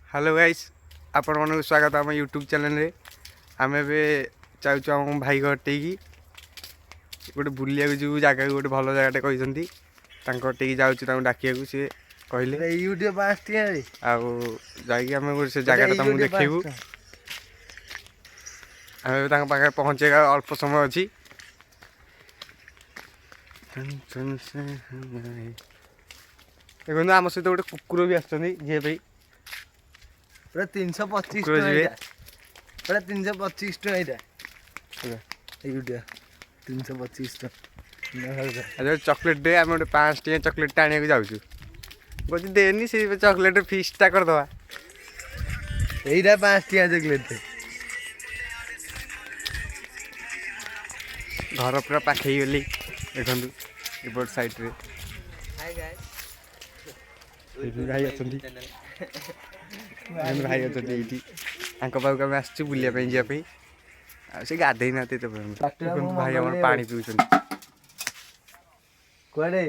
hello guys आपण मन स्वागत आम यूट्यूब चैनल रे आम चाहूँ आम भाई घटे की गोटे बुलिया जो जगह गोटे भल जगह कहते जाऊँ डाकिया सी कहले यूट्यूब आम से जगह तुमको देखू आम पाखे पहुँचेगा अल्प समय अच्छी देखो आम सहित गोटे कुकुर भी आसई पूरा 325 पूरा 325 यूट्यूब 325 चॉकलेट दे आम गोटे 5 टी चॉकलेट आने जाऊँ बोझ देनी से चॉकलेट फिस्टा करदे यहीटा 5 टी चॉकलेट घर पूरा पाखे गली देखु एपट साइड रे भाई अच्छा भाई अच्छा पाक आम आस बुलापी जावाई से गाधे ना भाई आम पा पीछे कुआडे